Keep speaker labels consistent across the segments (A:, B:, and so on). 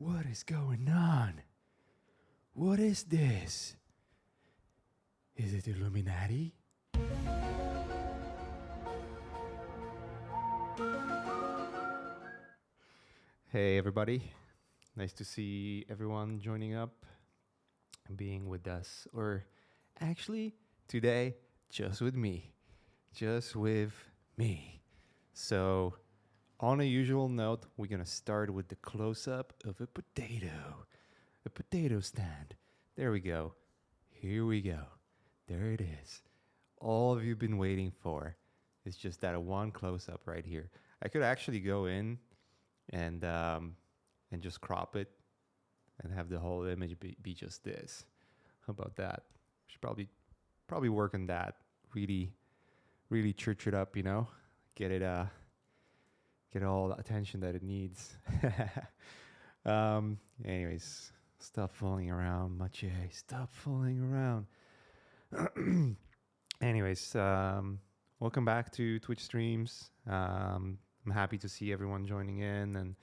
A: What is going on? What is this? Is it Illuminati? Hey, everybody. Nice to see everyone joining up and being with us. Or actually, today, just with me. Just with me. So, on a usual note, we're going to start with the close up of a potato stand. There we go. Here we go. There it is. All of you've been waiting for. It's just that one close up right here. I could actually go in and just crop it and have the whole image be just this. How about that? Should probably work on that. Really church it up, Get it get all the attention that it needs. Anyways, stop fooling around, Maciej. Stop fooling around. Anyways, welcome back to Twitch streams. I'm happy to see everyone joining in, and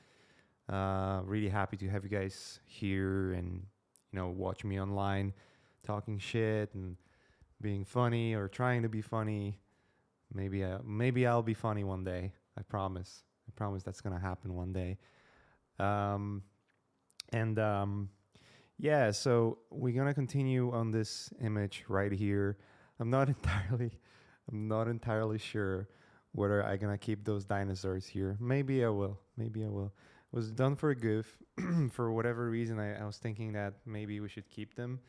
A: really happy to have you guys here and watch me online, talking shit and being funny or trying to be funny. Maybe I'll be funny one day. I promise that's gonna happen one day. Yeah, so we're gonna continue on this image right here. I'm not entirely sure whether I'm gonna keep those dinosaurs here. Maybe I will. It was done for a goof. For whatever reason, I was thinking that maybe we should keep them.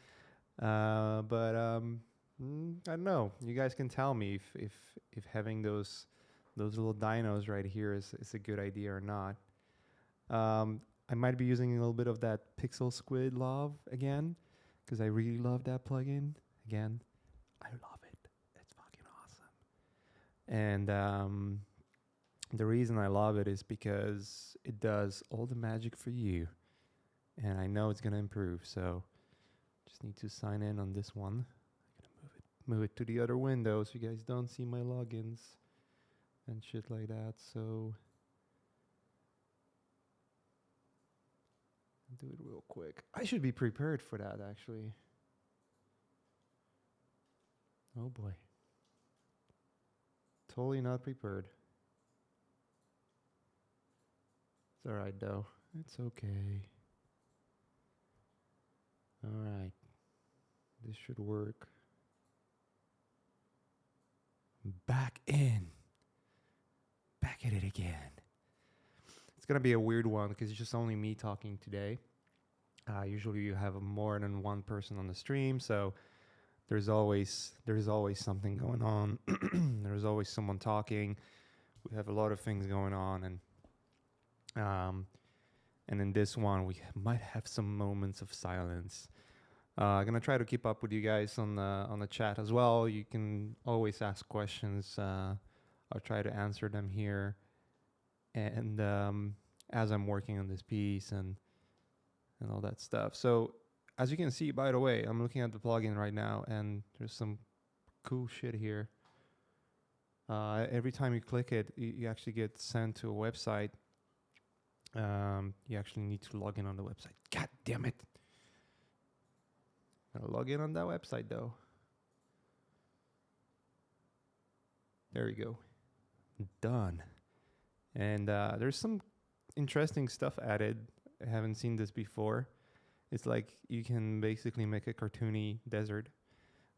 A: But I don't know. You guys can tell me if having those little dinos right here is a good idea or not. I might be using a little bit of that Pixel Squid love again, because I really love that plugin. Again, I love it. It's fucking awesome. And the reason I love it is because it does all the magic for you. And I know it's going to improve, so just need to sign in on this one. I'm going to move it to the other window so you guys don't see my logins and shit like that. So do it real quick. I should be prepared for that, actually. Oh boy. Totally not prepared. It's alright though. It's okay. Alright. This should work. Back at it again. It's gonna be a weird one because it's just only me talking today. Usually you have more than one person on the stream, so there's always something going on. There's always someone talking. We have a lot of things going on, and in this one we might have some moments of silence. I'm gonna try to keep up with you guys on the chat as well. You can always ask questions. I'll try to answer them here. And as I'm working on this piece and all that stuff. So as you can see, by the way, I'm looking at the plugin right now, and there's some cool shit here. Every time you click it, you actually get sent to a website. You actually need to log in on the website. God damn it. Gotta log in on that website, though. There we go. Done. And there's some interesting stuff added. I haven't seen this before. It's like you can basically make a cartoony desert.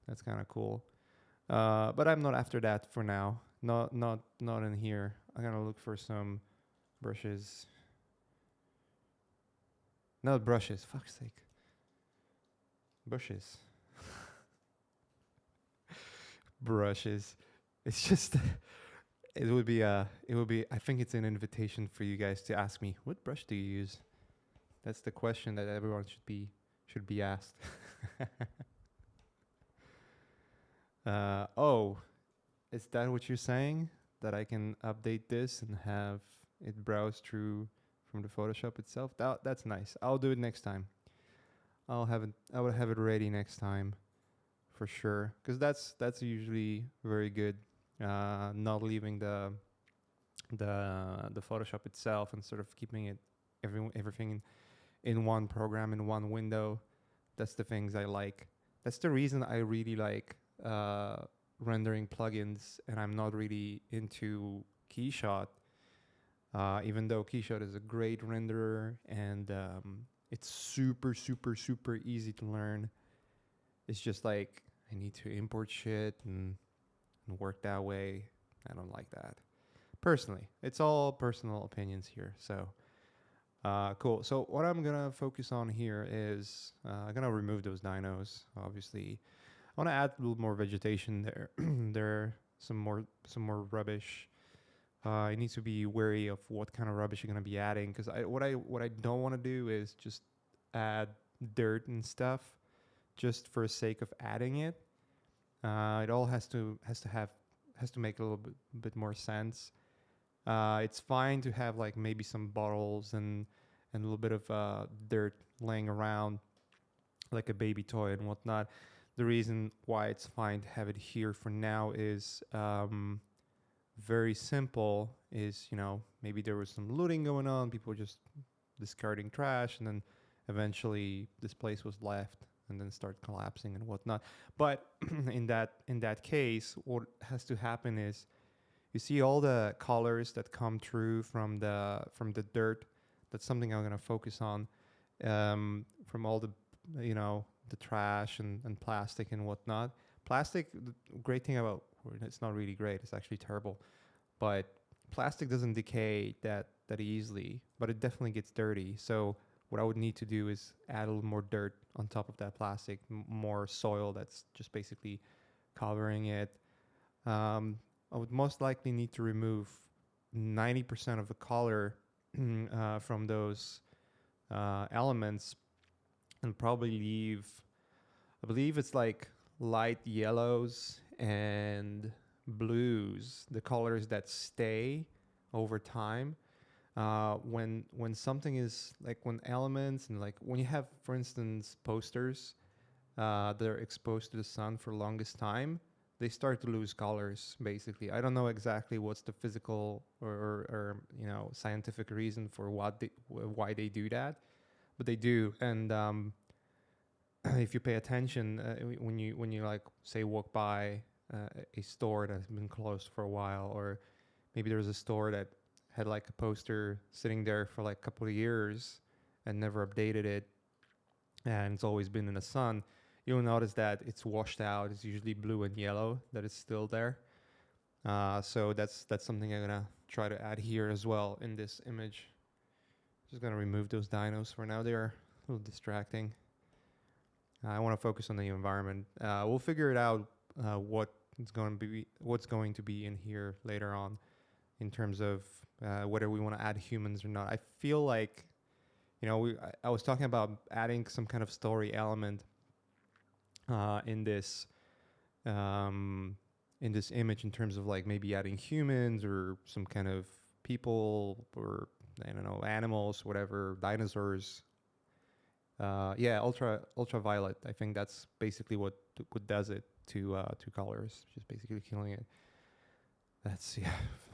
A: That's kind of cool. But I'm not after that for now. Not in here. I'm gonna look for some brushes. Not brushes. Fuck's sake. Bushes. Brushes. It's just. It would be. I think it's an invitation for you guys to ask me, what brush do you use? That's the question that everyone should be asked. Oh, is that what you're saying? That I can update this and have it browse through from the Photoshop itself? That's nice. I'll do it next time. I will have it ready next time, for sure. Because that's usually very good. Not leaving the Photoshop itself and sort of keeping it everything in one program, in one window. That's the things I like. That's the reason I really like rendering plugins, and I'm not really into Keyshot. Even though Keyshot is a great renderer and it's super, super, super easy to learn. It's just like I need to import shit and work that way. I don't like that. Personally, it's all personal opinions here. So, cool. So what I'm gonna focus on here is I'm gonna remove those dinos. Obviously, I want to add a little more vegetation there. There some more rubbish. You need to be wary of what kind of rubbish you're gonna be adding because what I don't want to do is just add dirt and stuff just for the sake of adding it. It all has to make a bit more sense. It's fine to have like maybe some bottles and a little bit of dirt laying around, like a baby toy and whatnot. The reason why it's fine to have it here for now is very simple. Is maybe there was some looting going on, people were just discarding trash, and then eventually this place was left and then start collapsing and whatnot. But in that case, what has to happen is you see all the colors that come through from the dirt. That's something I'm gonna focus on. From all the the trash and plastic and whatnot. Plastic, the great thing about it's not really great. It's actually terrible. But plastic doesn't decay that easily, but it definitely gets dirty. So what I would need to do is add a little more dirt on top of that plastic, more soil that's just basically covering it. I would most likely need to remove 90% of the color from those elements and probably leave, I believe it's like light yellows and blues, the colors that stay over time. When something is like when elements and like when you have, for instance, posters that are exposed to the sun for longest time, they start to lose colors. Basically, I don't know exactly what's the physical or scientific reason for why they do that, but they do. And if you pay attention when you like say walk by a store that's been closed for a while, or maybe there's a store that had like a poster sitting there for like a couple of years and never updated it, and it's always been in the sun, you'll notice that it's washed out. It's usually blue and yellow that is still there. So that's something I'm gonna try to add here as well in this image. Just gonna remove those dinos for now. They're a little distracting. I want to focus on the environment. We'll figure it out what's going to be in here later on in terms of whether we want to add humans or not. I feel like I was talking about adding some kind of story element in this image in terms of like maybe adding humans or some kind of people or I don't know animals, whatever, dinosaurs. Yeah, ultraviolet. I think that's basically what does it to colors, just basically killing it. That's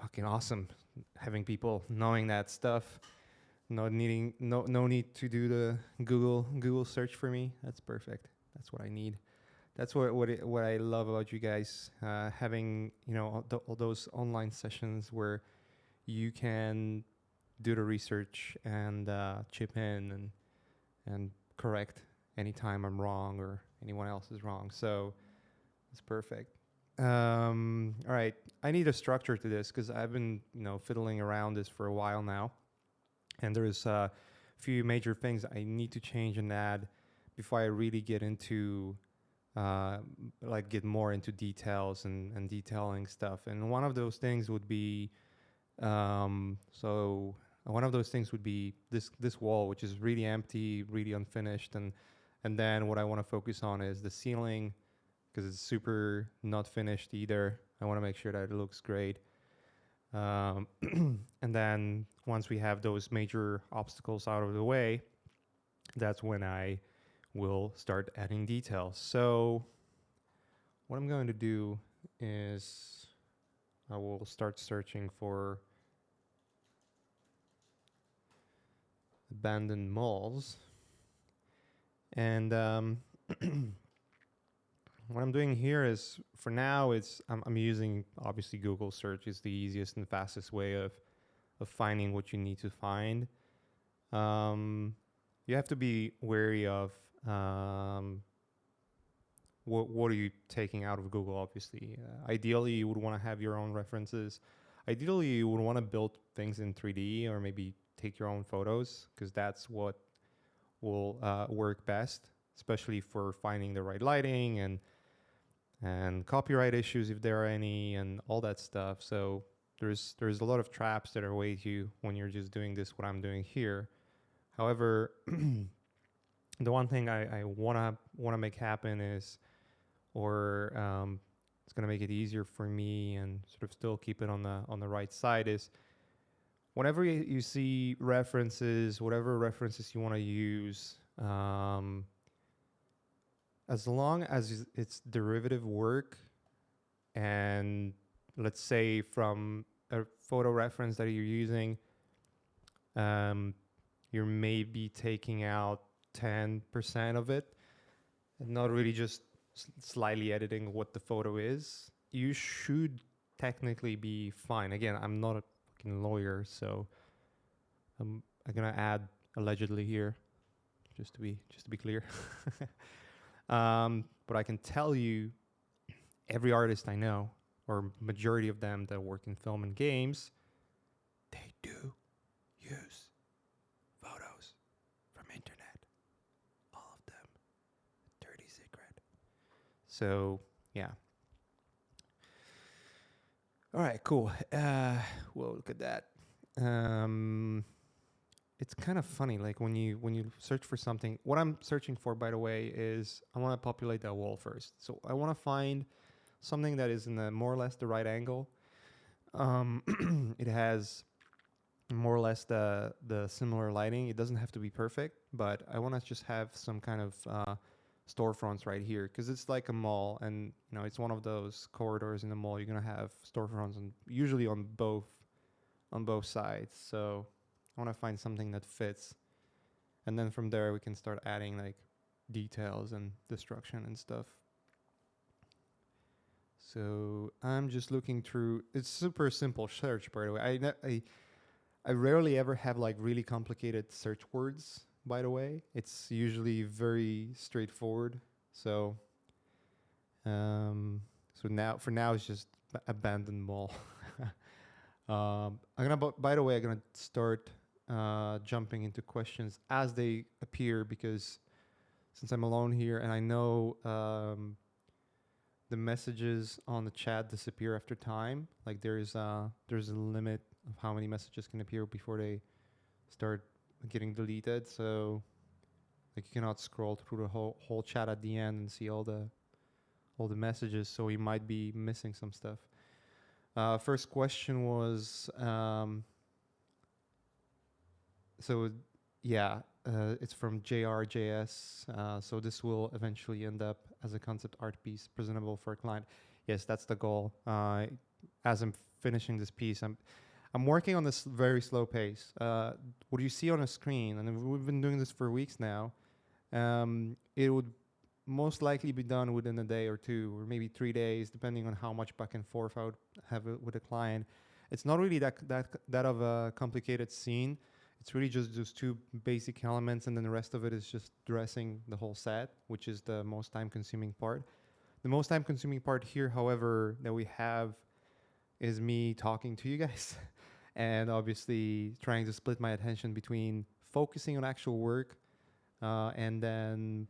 A: fucking awesome. Having people knowing that stuff, no need to do the Google search for me. That's perfect. That's what I need. That's what I love about you guys having all those online sessions where you can do the research and chip in and correct anytime I'm wrong or anyone else is wrong. So it's perfect. All right, I need a structure to this because I've been fiddling around this for a while now, and there's a few major things I need to change and add before I really get into get more into details and detailing stuff. And one of those things would be this wall, which is really empty, really unfinished, and then what I want to focus on is the ceiling because it's super not finished either. I want to make sure that it looks great. And then once we have those major obstacles out of the way, that's when I will start adding details. So what I'm going to do is I will start searching for a abandoned malls. And what I'm doing here is, for now, I'm using, obviously, Google search is the easiest and fastest way of finding what you need to find. Um, you have to be wary of um, what are you taking out of Google. Obviously, ideally, you would want to have your own references. Ideally, you would want to build things in 3D, or maybe take your own photos, because that's what will work best, especially for finding the right lighting and copyright issues if there are any, and all that stuff. So there's a lot of traps that are await you when you're just doing this, what I'm doing here. However, the one thing I wanna make happen is, or it's gonna make it easier for me and sort of still keep it on the right side, is whenever you see references, whatever references you want to use, as long as it's derivative work, and let's say from a photo reference that you're using, um, you're maybe taking out 10% of it and not really just slightly editing what the photo is, you should technically be fine. Again, I'm not a fucking lawyer, so I'm gonna add allegedly here, just to be clear. But I can tell you, every artist I know, or majority of them that work in film and games, they do use photos from internet. All of them. Dirty secret. So yeah. All right, cool. Whoa, look at that. It's kind of funny, like when you search for something. What I'm searching for, by the way, is I want to populate that wall first. So I want to find something that is in the more or less the right angle. It has more or less the similar lighting. It doesn't have to be perfect, but I want to just have some kind of storefronts right here, because it's like a mall, and it's one of those corridors in the mall. You're gonna have storefronts, and usually on both sides. So I want to find something that fits, and then from there we can start adding like details and destruction and stuff. So I'm just looking through. It's super simple search, by the way. I rarely ever have like really complicated search words. By the way, it's usually very straightforward. So, for now it's just abandoned mall. By the way, I'm gonna start jumping into questions as they appear, because since I'm alone here and I know the messages on the chat disappear after time. Like there's a limit of how many messages can appear before they start getting deleted. So like you cannot scroll through the whole chat at the end and see all the messages. So you might be missing some stuff. First question was it's from JRJS. So this will eventually end up as a concept art piece presentable for a client. Yes, that's the goal. As I'm finishing this piece, I'm working on this very slow pace. What you see on a screen, and we've been doing this for weeks now, it would most likely be done within a day or two, or maybe 3 days, depending on how much back and forth I would have with a client. It's not really that of a complicated scene. It's really just those two basic elements, and then the rest of it is just dressing the whole set, which is the most time-consuming part. The most time-consuming part here, however, that we have is me talking to you guys and obviously trying to split my attention between focusing on actual work and then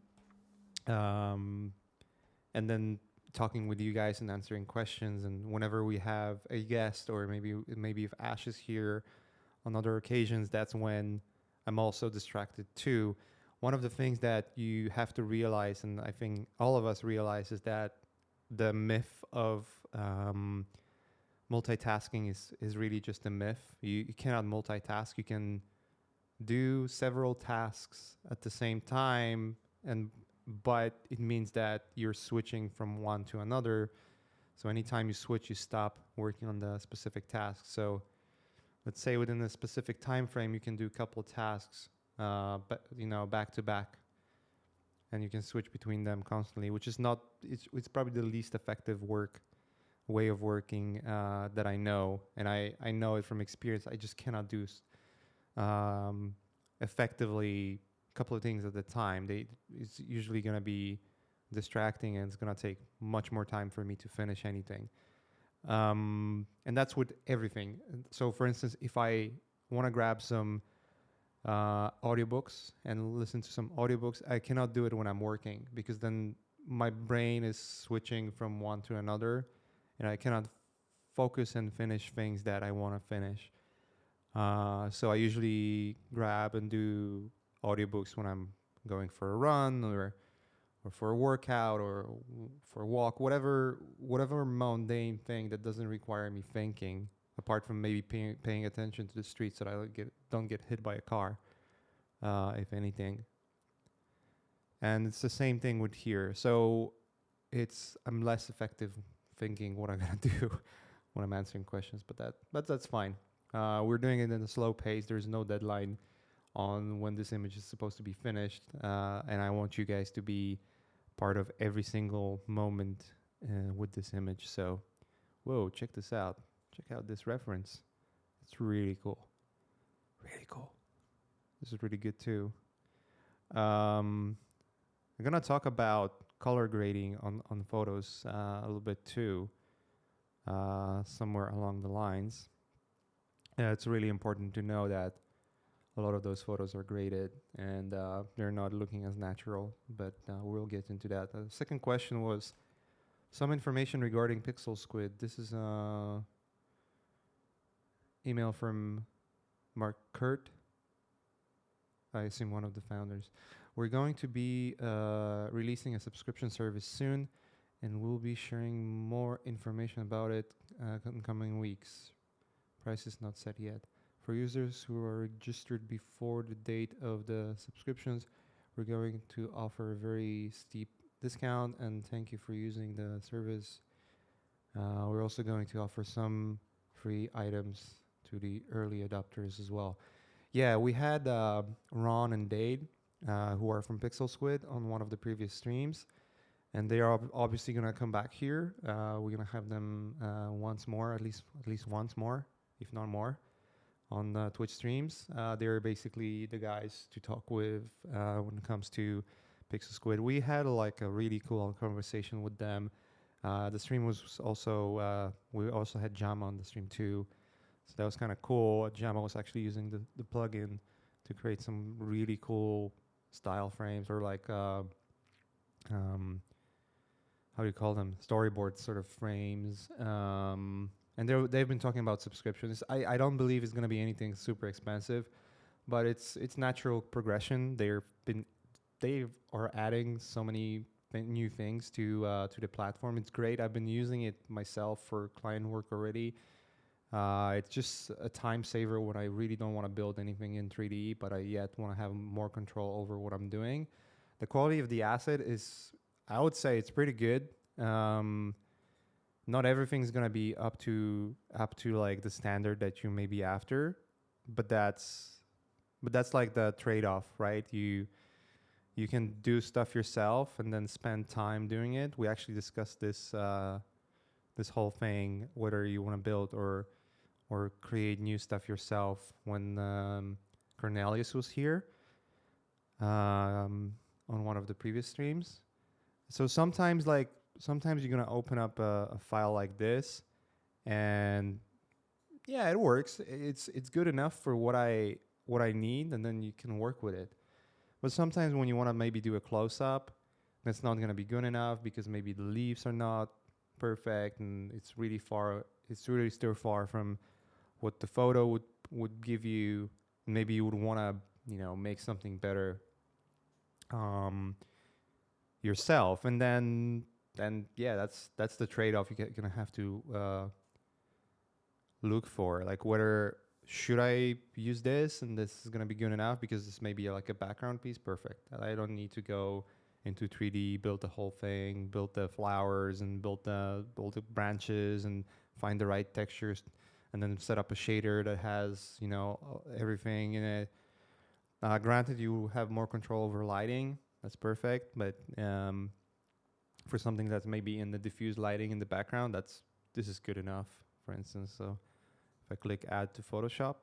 A: talking with you guys and answering questions. And whenever we have a guest, or maybe if Ash is here on other occasions, that's when I'm also distracted too. One of the things that you have to realize, and I think all of us realize, is that the myth of multitasking is really just a myth. You cannot multitask. You can do several tasks at the same time, but it means that you're switching from one to another. So anytime you switch, you stop working on the specific task. So let's say within a specific time frame, you can do a couple of tasks but back to back, and you can switch between them constantly, which is not. It's probably the least effective way of working that I know, and I know it from experience. I just cannot do um, effectively a couple of things at a time. It's usually going to be distracting, and it's going to take much more time for me to finish anything. And that's with everything. So, for instance, if I want to grab some audiobooks and listen to some audiobooks, I cannot do it when I'm working because then my brain is switching from one to another, and I cannot focus and finish things that I want to finish. So I usually grab and do audiobooks when I'm going for a run or for a workout or for a walk, whatever mundane thing that doesn't require me thinking, apart from maybe paying attention to the streets so that I don't get hit by a car, if anything. And it's the same thing with here. So I'm less effective thinking what I'm gonna do when I'm answering questions, but that's fine. We're doing it in a slow pace. There's no deadline on when this image is supposed to be finished, and I want you guys to be part of every single moment with this image. So, whoa, check this out. Check out this reference. It's really cool. Really cool. This is really good too. I'm gonna talk about color grading on photos a little bit too, somewhere along the lines. It's really important to know that a lot of those photos are graded and they're not looking as natural, but we'll get into that. The second question was some information regarding Pixel Squid. This is an email from Mark Kurt, I assume one of the founders. We're going to be releasing a subscription service soon, and we'll be sharing more information about it in coming weeks. Price is not set yet. For users who are registered before the date of the subscriptions, we're going to offer a very steep discount, and thank you for using the service. We're also going to offer some free items to the early adopters as well. Yeah, we had Ron and Dade, who are from Pixel Squid, on one of the previous streams, and they are obviously going to come back here. We're going to have them once more, at least once more, if not more, on Twitch streams. They're basically the guys to talk with when it comes to Pixel Squid. We had like a really cool conversation with them. The stream was also, we also had Jama on the stream too. So that was kind of cool. Jama was actually using the plugin to create some really cool style frames, or like, how do you call them? Storyboard sort of frames. And they've been talking about subscriptions. I don't believe it's going to be anything super expensive, but it's natural progression. They are adding so many new things to the platform. It's great. I've been using it myself for client work already. It's just a time saver when I really don't want to build anything in 3D, but I yet want to have more control over what I'm doing. The quality of the asset is, I would say, it's pretty good. Not everything's gonna be up to like the standard that you may be after, but that's like the trade-off, right? You can do stuff yourself and then spend time doing it. We actually discussed this whole thing, whether you want to build or create new stuff yourself, when Cornelius was here on one of the previous streams. So sometimes you're gonna open up a file like this, and yeah, it works. It's good enough for what I need, and then you can work with it. But sometimes when you want to maybe do a close up, that's not gonna be good enough because maybe the leaves are not perfect, and it's really still far from what the photo would give you. Maybe you would want to make something better yourself, and then yeah, that's the trade-off you're gonna have to look for, like whether should I use this and this is gonna be good enough because this may be like a background piece. Perfect. I don't need to go into 3D, build the whole thing, build the flowers and build the branches and find the right textures, and then set up a shader that has everything in it. Granted, you have more control over lighting. That's perfect. But for something that's maybe in the diffuse lighting in the background, this is good enough. For instance, so if I click Add to Photoshop,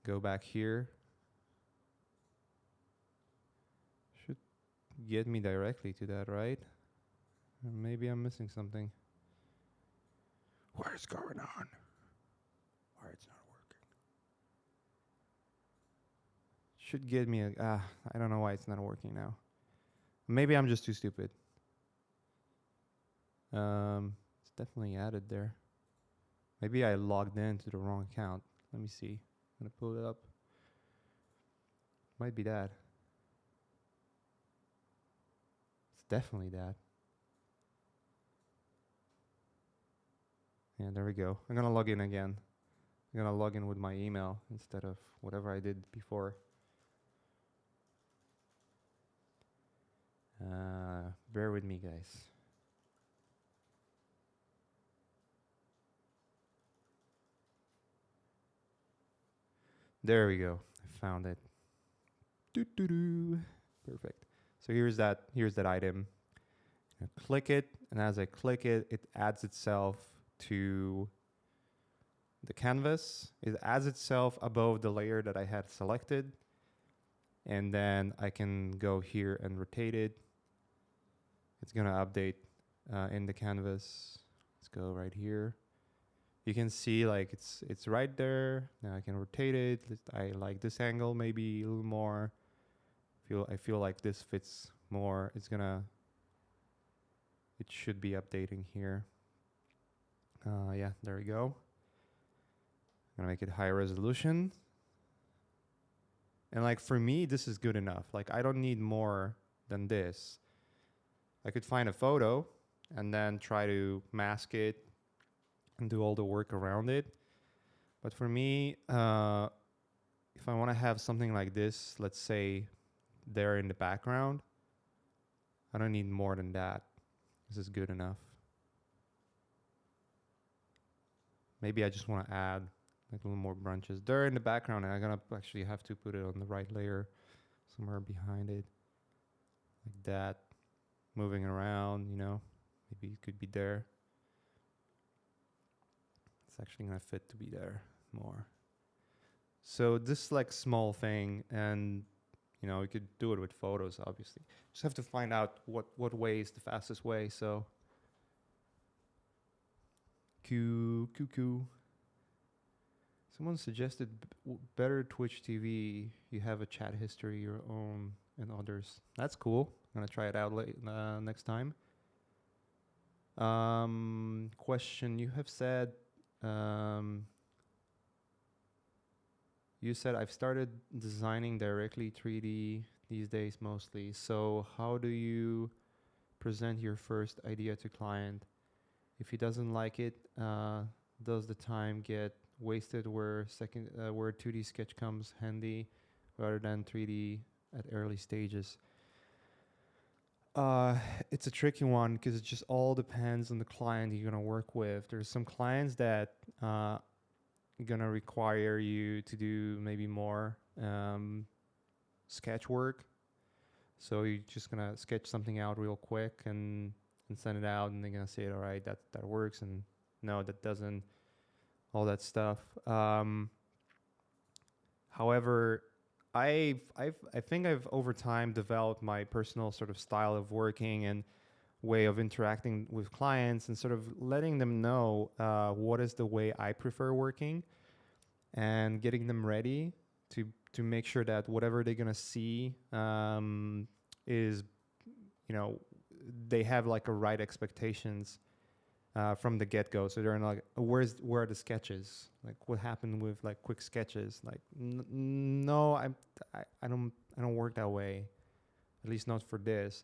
A: go back here, should get me directly to that, right? Or maybe I'm missing something. What is going on? Why it's not working? Should get me I don't know why it's not working now. Maybe I'm just too stupid. It's definitely added there. Maybe I logged into the wrong account. Let me see. I'm gonna pull it up. Might be that. It's definitely that. Yeah, there we go. I'm gonna log in again. I'm gonna log in with my email instead of whatever I did before. Bear with me, guys. There we go. I found it. Doo-doo-doo. Perfect. So here's that item. I click it, and as I click it, it adds itself to the canvas. It adds itself above the layer that I had selected. And then I can go here and rotate it. It's gonna update in the canvas. Let's go right here. You can see like it's right there. Now I can rotate it. I like this angle maybe a little more. I feel like this fits more. It should be updating here. Yeah, there we go. I'm gonna make it high resolution. And like for me, this is good enough. Like I don't need more than this. I could find a photo and then try to mask it and do all the work around it. But for me, if I want to have something like this, let's say there in the background, I don't need more than that. This is good enough. Maybe I just want to add like a little more branches there in the background, and I'm gonna actually have to put it on the right layer somewhere behind it, like that, moving around, you know. Maybe it could be there. It's actually gonna fit to be there more. So this like small thing, and you know, you could do it with photos, obviously. Just have to find out what way is the fastest way. So Q. Someone suggested better Twitch TV. You have a chat history, your own and others. That's cool. I'm gonna try it out next time. Question: You have said, you said I've started designing directly 3D these days mostly. So how do you present your first idea to client? If he doesn't like it, does the time get wasted where 2D sketch comes handy rather than 3D at early stages? It's a tricky one because it just all depends on the client you're gonna work with. There's some clients that gonna require you to do maybe more sketch work. So you're just gonna sketch something out real quick and send it out, and they're gonna say, all right, that works, and no, that doesn't, all that stuff. However, I think I've over time developed my personal sort of style of working and way of interacting with clients, and sort of letting them know what is the way I prefer working, and getting them ready to make sure that whatever they're gonna see is, you know, they have like a right expectations from the get-go. So they're like, where are the sketches? Like, what happened with like quick sketches? Like, no, I don't work that way. At least not for this.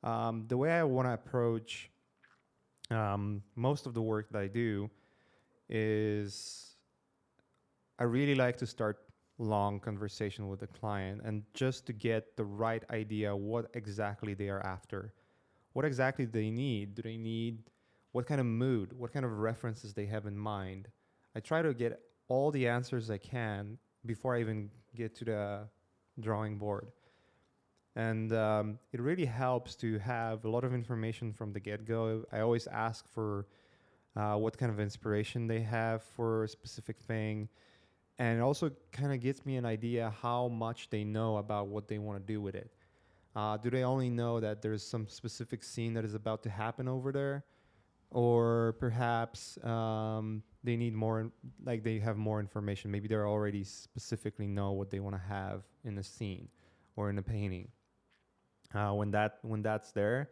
A: The way I want to approach most of the work that I do is I really like to start long conversation with the client, and just to get the right idea what exactly they are after. What exactly do they need? Do they need what kind of mood, what kind of references they have in mind? I try to get all the answers I can before I even get to drawing board. And it really helps to have a lot of information from the get-go. I always ask for what kind of inspiration they have for a specific thing, and it also kind of gets me an idea how much they know about what they want to do with it. Do they only know that there's some specific scene that is about to happen over there, or perhaps they need more, like they have more information? Maybe they already specifically know what they want to have in a scene or in a painting. When that's there,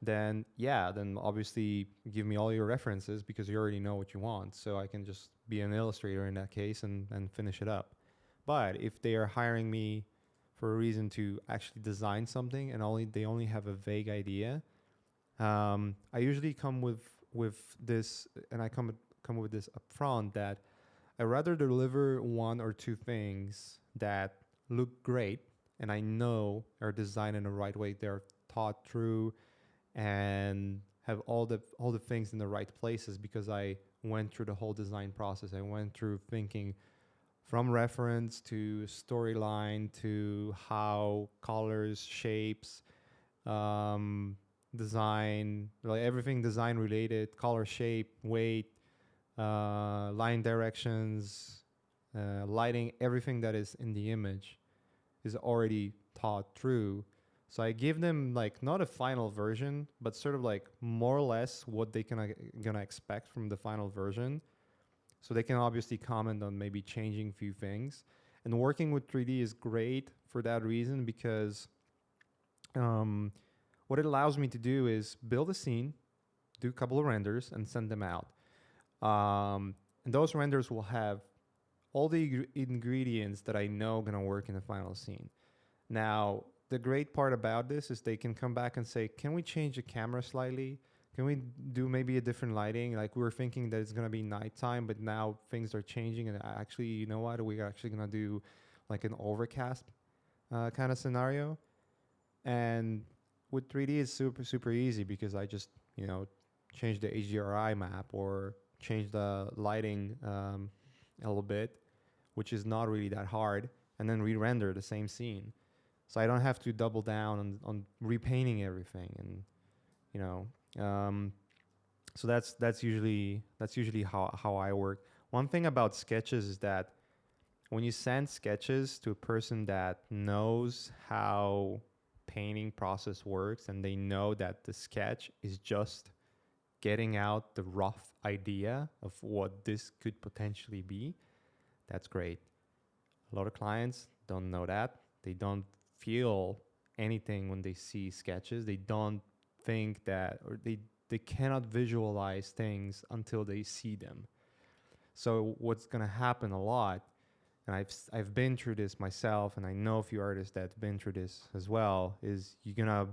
A: then yeah, then obviously give me all your references because you already know what you want. So I can just be an illustrator in that case and finish it up. But if they are hiring me for a reason to actually design something and they only have a vague idea, I usually come with this, and I come with this upfront that I rather deliver one or two things that look great and I know are designed in the right way. They're thought through and have all the things in the right places because I went through the whole design process. I went through thinking from reference to storyline to how colors, shapes, design, like everything design related, color, shape, weight, line directions, lighting, everything that is in the image is already thought through. So I give them like not a final version, but sort of like more or less what they gonna expect from the final version. So they can obviously comment on maybe changing a few things. And working with 3D is great for that reason because what it allows me to do is build a scene, do a couple of renders, and send them out. And those renders will have all the ingredients that I know are gonna work in the final scene. Now, the great part about this is they can come back and say, can we change the camera slightly? Can we do maybe a different lighting? Like we were thinking that it's gonna be nighttime, but now things are changing, and actually, you know what? We're actually gonna do like an overcast kind of scenario. And with 3D, it's super easy because I just change the HDRI map or change the lighting a little bit, which is not really that hard, and then re-render the same scene. So I don't have to double down on repainting everything, and you know. So that's usually how I work. One thing about sketches is that when you send sketches to a person that knows how painting process works and they know that the sketch is just getting out the rough idea of what this could potentially be, that's great. A lot of clients don't know that. They don't feel anything when they see sketches. They don't think that, or they cannot visualize things until they see them. So what's going to happen a lot, and I've been through this myself, and I know a few artists that've been through this as well, is you're going to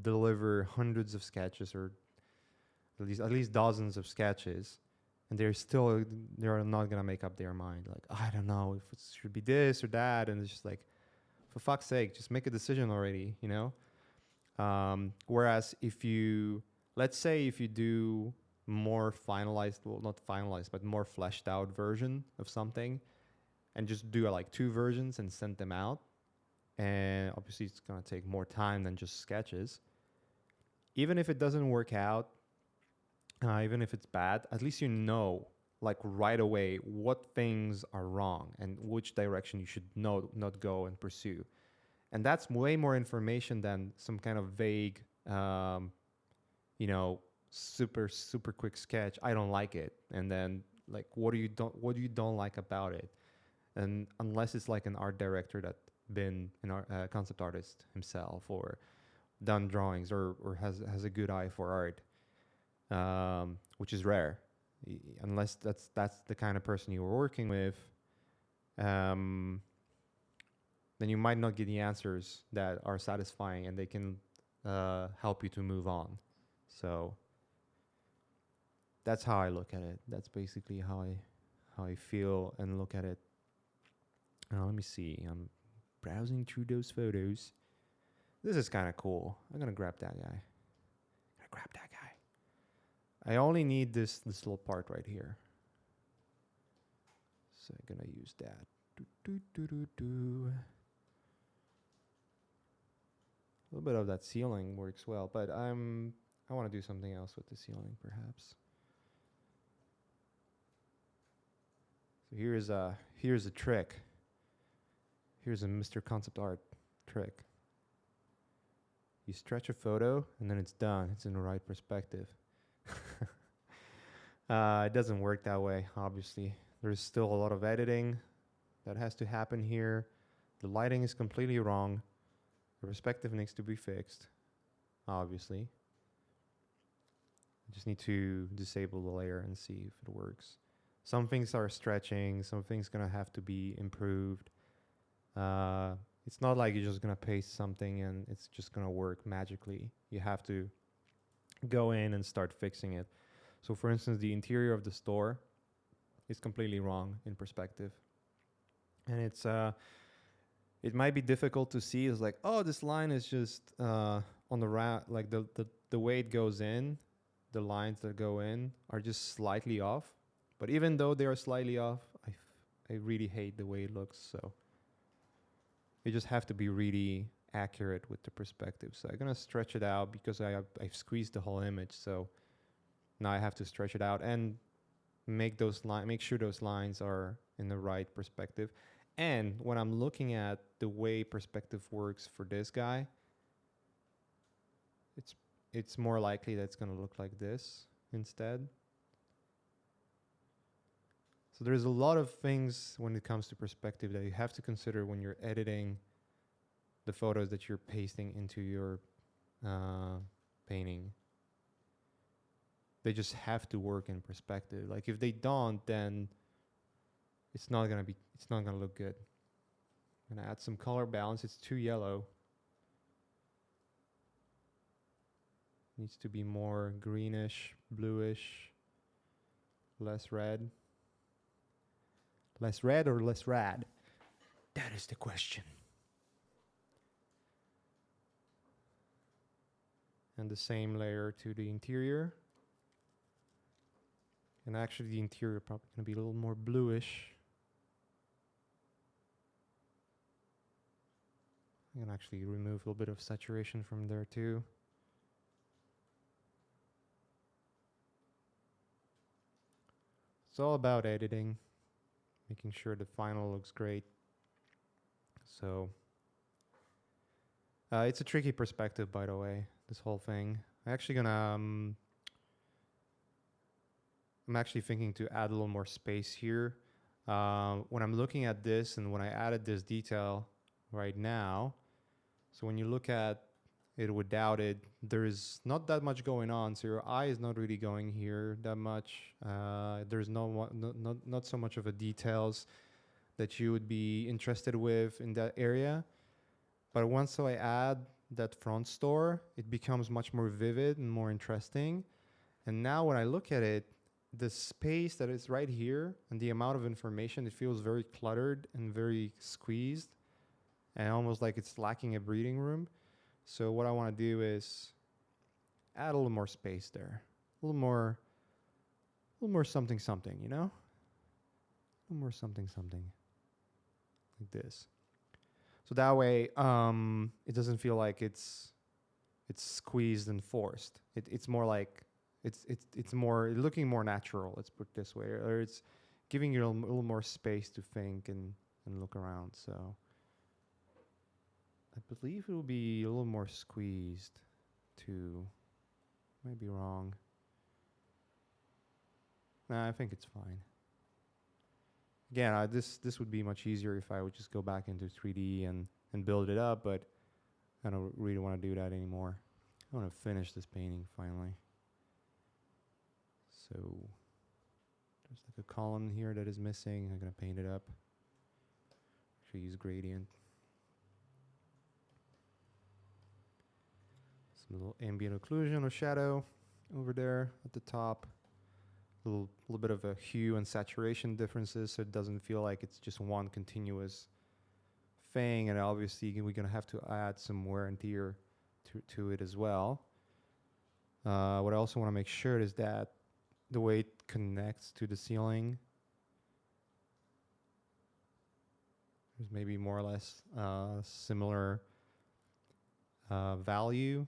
A: deliver hundreds of sketches, or at least dozens of sketches, and they're not going to make up their mind. Like, I don't know if it should be this or that. And it's just like, for fuck's sake, just make a decision already, Whereas let's say if you do more finalized, well, not finalized, but more fleshed out version of something, and just do like 2 versions and send them out, and obviously it's going to take more time than just sketches. Even if it doesn't work out, even if it's bad, at least like right away what things are wrong and which direction you should not go and pursue. And that's way more information than some kind of vague super quick sketch. I don't like it. And then like what do you don't like about it? And unless it's like an art director that been an concept artist himself or done drawings or has a good eye for art, which is rare, unless that's the kind of person you were working with, then you might not get the answers that are satisfying and they can help you to move on. So that's how I look at it. That's basically how I feel and look at it. Let me see. I'm browsing through those photos. This is kind of cool. I'm gonna grab that guy. I only need this little part right here. So I'm gonna use that. A little bit of that ceiling works well, but I want to do something else with the ceiling, perhaps. So here's a trick. Here's a Mr. Concept Art trick. You stretch a photo and then it's done. It's in the right perspective. It doesn't work that way, obviously. There's still a lot of editing that has to happen here. The lighting is completely wrong. The perspective needs to be fixed, obviously. I just need to disable the layer and see if it works. Some things are stretching, some things gonna have to be improved. It's not like you're just gonna paste something and it's just gonna work magically. You have to go in and start fixing it. So for instance, the interior of the store is completely wrong in perspective. And it might be difficult to see. It's like, oh, this line is just on the like the way it goes in, the lines that go in are just slightly off. But even though they are slightly off, I really hate the way it looks. So you just have to be really accurate with the perspective. So I'm gonna stretch it out because I've squeezed the whole image. So now I have to stretch it out and make sure those lines are in the right perspective. And when I'm looking at the way perspective works for this guy, it's more likely that it's going to look like this instead. So there's a lot of things when it comes to perspective that you have to consider when you're editing the photos that you're pasting into your painting. They just have to work in perspective. Like if they don't, then it's not gonna look good. I'm gonna add some color balance. It's too yellow. Needs to be more greenish, bluish, less red. Less red or less rad? That is the question. And the same layer to the interior. And actually the interior probably gonna be a little more bluish. I can actually remove a little bit of saturation from there too. It's all about editing, making sure the final looks great. So it's a tricky perspective, by the way, this whole thing. I'm actually thinking to add a little more space here. When I'm looking at this and when I added this detail right now, so when you look at it without it, there's not that much going on. So your eye is not really going here that much. There's not so much of a details that you would be interested with in that area. But once I add that front store, it becomes much more vivid and more interesting. And now when I look at it, the space that is right here and the amount of information, it feels very cluttered and very squeezed and almost like it's lacking a breathing room. So what I want to do is add a little more space there, a little more something, you know, a little more something, like this. So that way, it doesn't feel like it's squeezed and forced. It's more like it's more looking more natural. Let's put it this way, or it's giving you a little more space to think and look around. So I believe it will be a little more squeezed too. Might be wrong. Nah, I think it's fine. Again, this would be much easier if I would just go back into 3D and build it up, but I don't really want to do that anymore. I want to finish this painting finally. So there's like a column here that is missing. I'm going to paint it up. Actually use gradient. Some little ambient occlusion or shadow over there at the top. A little bit of a hue and saturation differences, so it doesn't feel like it's just one continuous thing. And obviously, we're gonna have to add some wear and tear to it as well. What I also want to make sure is that the way it connects to the ceiling is maybe more or less similar value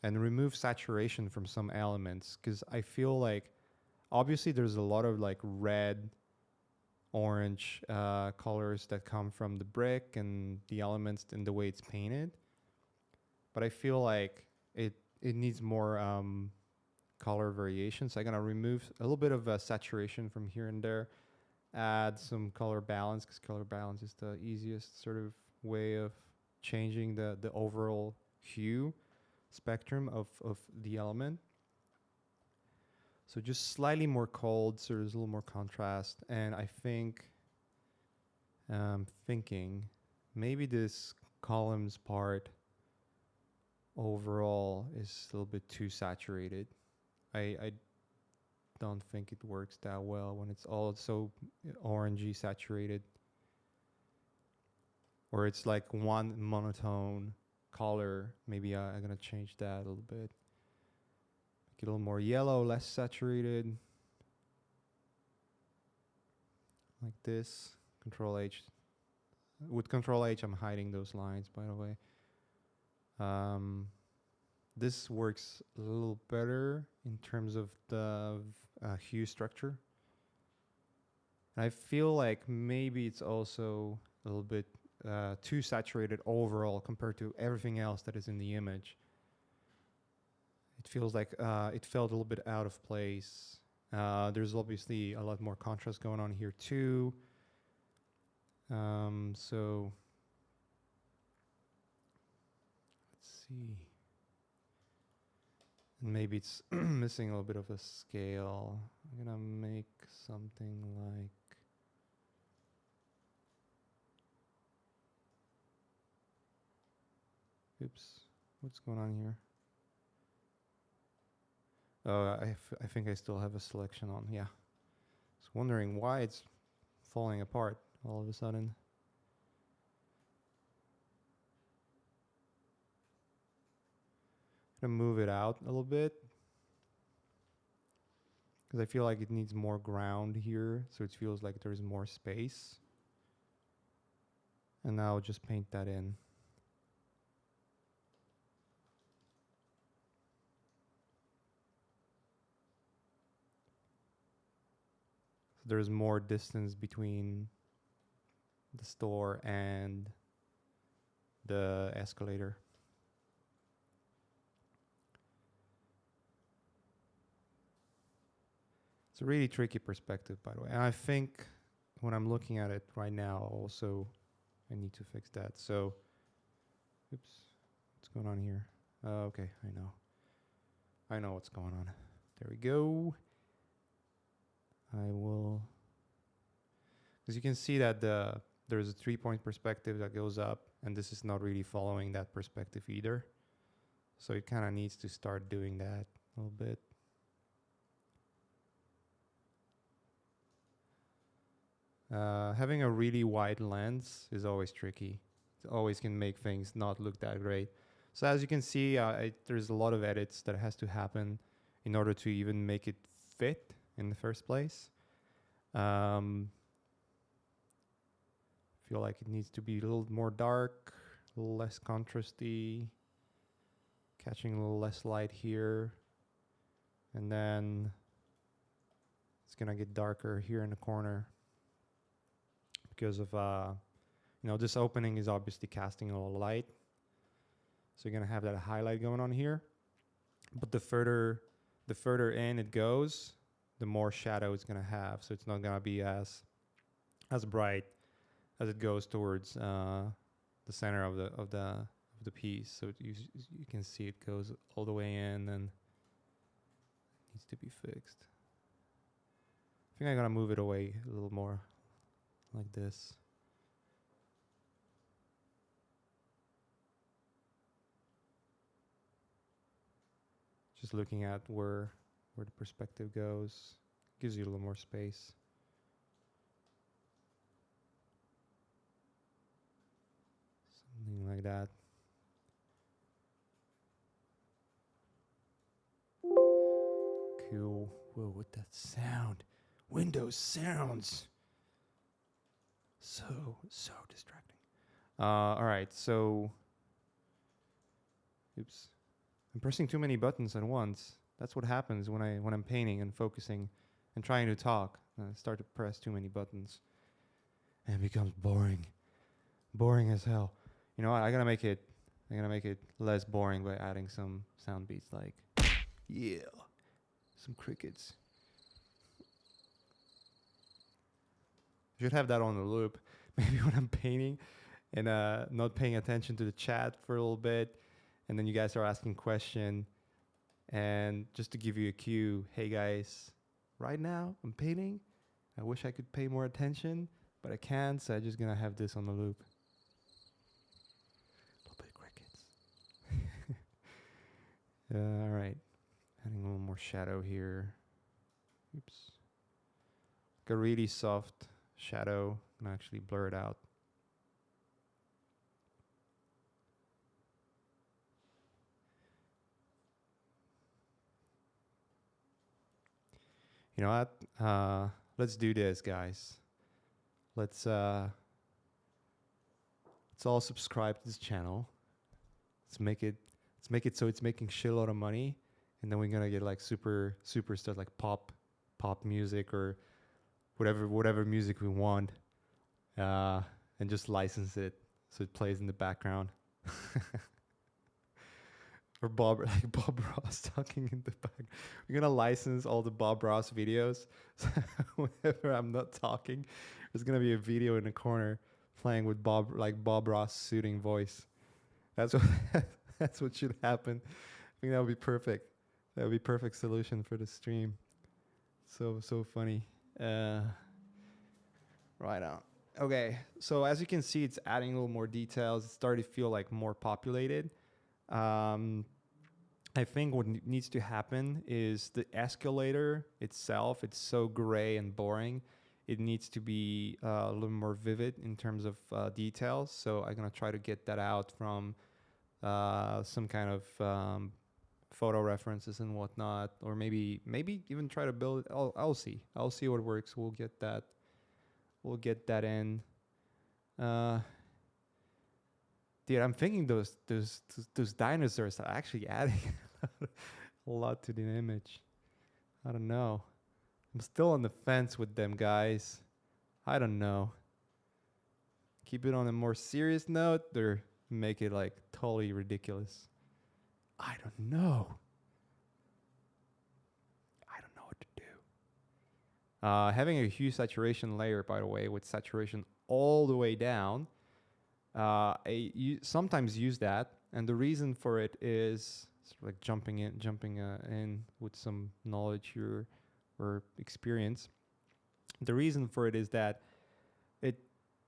A: and remove saturation from some elements, because I feel like obviously there's a lot of like red, orange colors that come from the brick and the elements and the way it's painted, but I feel like it needs more color variation. So I'm gonna remove a little bit of saturation from here and there, add some color balance, because color balance is the easiest sort of way of changing the overall hue spectrum of the element. So just slightly more cold, so there's a little more contrast. And I think, thinking maybe this columns part overall is a little bit too saturated. I don't think it works that well when it's all so orangey saturated, or it's like one monotone color. Maybe I'm gonna change that a little bit. Make it a little more yellow, less saturated, like this. Control H. With Control H, I'm hiding those lines, by the way. This works a little better in terms of the hue structure. And I feel like maybe it's also a little bit too saturated overall compared to everything else that is in the image. It feels like it felt a little bit out of place. There's obviously a lot more contrast going on here too. So let's see. And maybe it's missing a little bit of a scale. I'm gonna make something like, oops, what's going on here? Oh, I think I still have a selection on. Yeah. I was wondering why it's falling apart all of a sudden. I'm gonna move it out a little bit because I feel like it needs more ground here, so it feels like there's more space. And now I'll just paint that in. So there's more distance between the store and the escalator. It's a really tricky perspective, by the way. And I think when I'm looking at it right now, also, I need to fix that. So, oops, what's going on here? Okay, I know what's going on. There we go. I will, because you can see that there's a 3-point perspective that goes up, and this is not really following that perspective either. So it kind of needs to start doing that a little bit. Having a really wide lens is always tricky. It always can make things not look that great. So as you can see, there's a lot of edits that has to happen in order to even make it fit in the first place. Feel like it needs to be a little more dark, a little less contrasty, catching a little less light here. And then it's gonna get darker here in the corner because of, this opening is obviously casting a lot of light. So you're gonna have that highlight going on here. But the further in it goes, the more shadow it's gonna have. So it's not gonna be as bright as it goes towards the center of the piece. So you can see it goes all the way in and needs to be fixed. I think I'm gonna move it away a little more, like this. Just looking at where the perspective goes, gives you a little more space. Something like that. Cool. Whoa, what that sound? Windows sounds. So distracting. All right, so Oops. I'm pressing too many buttons at once. That's what happens when I'm painting and focusing and trying to talk. I start to press too many buttons, and it becomes boring, boring as hell. You know what? I'm gonna make it less boring by adding some sound beats like, yeah, some crickets. Should have that on the loop. Maybe when I'm painting and not paying attention to the chat for a little bit, and then you guys are asking question, and just to give you a cue, hey guys, right now I'm painting. I wish I could pay more attention, but I can't, so I'm just gonna have this on the loop. A little bit of crickets. All right, adding a little more shadow here. Oops. Like a really soft shadow, and actually blur it out. You know what? Let's do this, guys. Let's all subscribe to this channel. Let's make it so it's making shitload of money, and then we're gonna get like super stuff like pop music or whatever music we want, and just license it so it plays in the background. Or Bob Ross talking in the back. We're gonna license all the Bob Ross videos. So whenever I'm not talking, there's gonna be a video in the corner playing with Bob Ross soothing voice. That's what that's what should happen. I think that would be perfect. That would be perfect solution for the stream. So funny. Right on. Okay, so as you can see, it's adding a little more details. It's starting to feel like more populated. I think what needs to happen is the escalator itself. It's so gray and boring. It needs to be a little more vivid in terms of details. So I'm gonna try to get that out from some kind of photo references and whatnot, or maybe even try to build it. I'll see. I'll see what works. We'll get that. We'll get that in. Dude, I'm thinking those dinosaurs are actually adding a lot to the image. I don't know. I'm still on the fence with them, guys. I don't know. Keep it on a more serious note or make it like totally ridiculous. I don't know. I don't know what to do. Having a hue saturation layer, by the way, with saturation all the way down, I sometimes use that, and the reason for it is sort of like jumping in with some knowledge here or experience. The reason for it is that it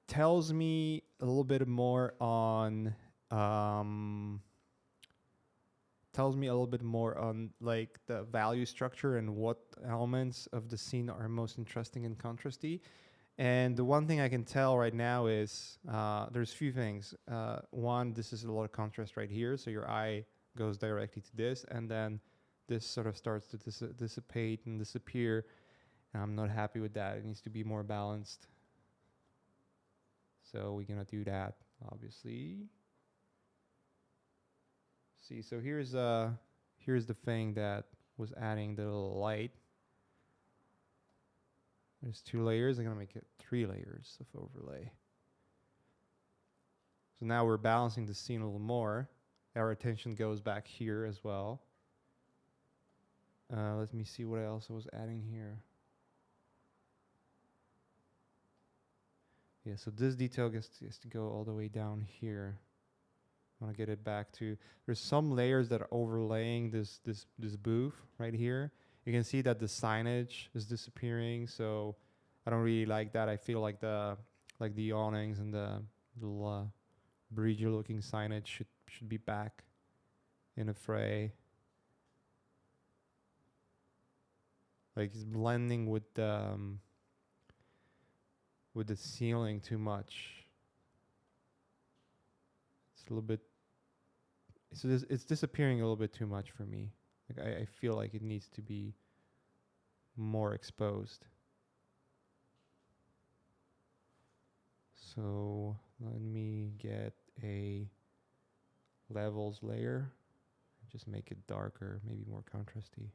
A: tells me a little bit more on like the value structure and what elements of the scene are most interesting and contrasty. And the one thing I can tell right now is there's a few things. One, this is a lot of contrast right here, so your eye goes directly to this, and then this sort of starts to dissipate and disappear. And I'm not happy with that. It needs to be more balanced. So we're gonna do that, obviously. See, so here's the thing that was adding the little light. There's 2 layers. I'm gonna make it 3 layers of overlay. So now we're balancing the scene a little more. Our attention goes back here as well. Let me see what else I was adding here. Yeah, so this detail gets to go all the way down here. I want to get it back to. There's some layers that are overlaying this booth right here. You can see that the signage is disappearing, so I don't really like that. I feel like the awnings and the little breeder looking signage should be back in a fray. Like it's blending with the ceiling too much. It's a little bit. So it's disappearing a little bit too much for me. Like I feel like it needs to be more exposed. So let me get a levels layer. just make it darker, maybe more contrasty.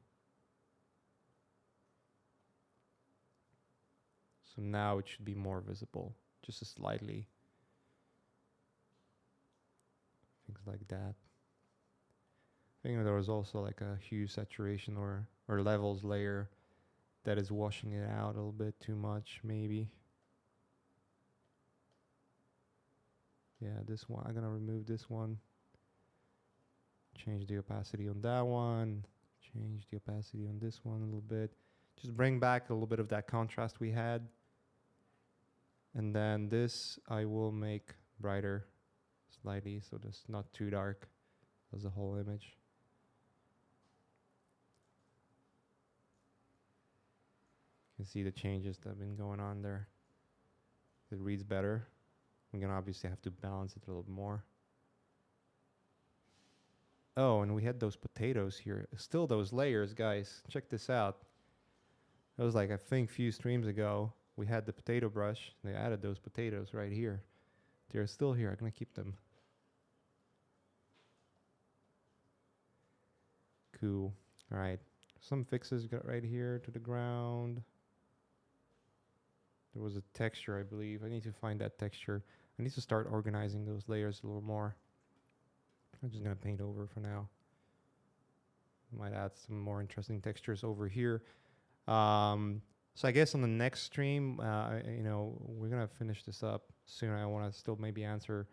A: So now it should be more visible, just slightly. Things like that. I think there was also like a hue saturation or levels layer that is washing it out a little bit too much, maybe. Yeah, this one, I'm gonna remove this one. Change the opacity on that one. Change the opacity on this one a little bit. Just bring back a little bit of that contrast we had. And then this I will make brighter slightly, so that's not too dark as a whole image. You can see the changes that have been going on there. It reads better. I'm gonna obviously have to balance it a little more. Oh, and we had those potatoes here. Still those layers, guys. Check this out. It was like, I think, few streams ago, we had the potato brush. They added those potatoes right here. They're still here. I'm gonna keep them. Cool. All right. Some fixes got right here to the ground. There was a texture, I believe. I need to find that texture. I need to start organizing those layers a little more. I'm just gonna paint over for now. Might add some more interesting textures over here. So I guess on the next stream, we're gonna finish this up soon. I want to still maybe answer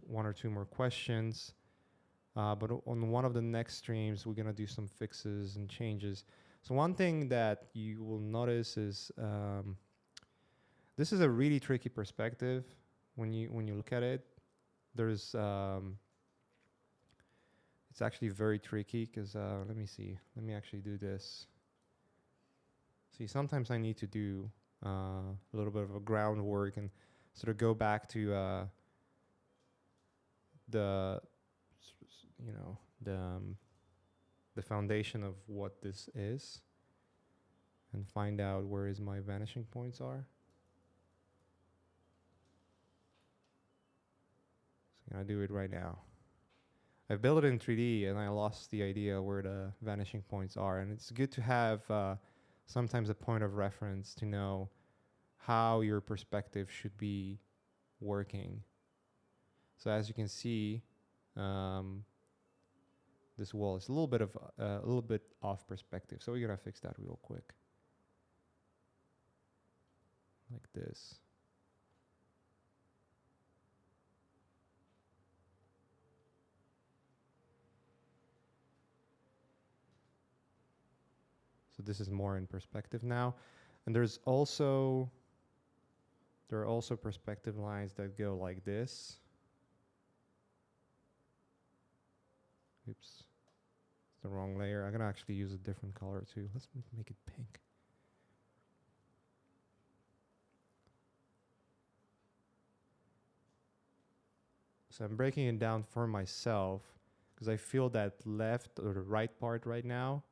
A: one or two more questions. But on one of the next streams, we're gonna do some fixes and changes. So one thing that you will notice is this is a really tricky perspective when you look at it. There's it's actually very tricky because let me see. Let me actually do this. See, sometimes I need to do a little bit of a groundwork and sort of go back to the foundation of what this is and find out where is my vanishing points are. So I'm gonna do it right now. I've built it in 3D and I lost the idea where the vanishing points are, and it's good to have sometimes a point of reference to know how your perspective should be working. So as you can see, this wall is a little bit off perspective. So we're gonna fix that real quick, like this. So this is more in perspective now. And there are also perspective lines that go like this. Oops, it's the wrong layer. I'm gonna actually use a different color too. Let's make it pink. So I'm breaking it down for myself because I feel that left or the right part right now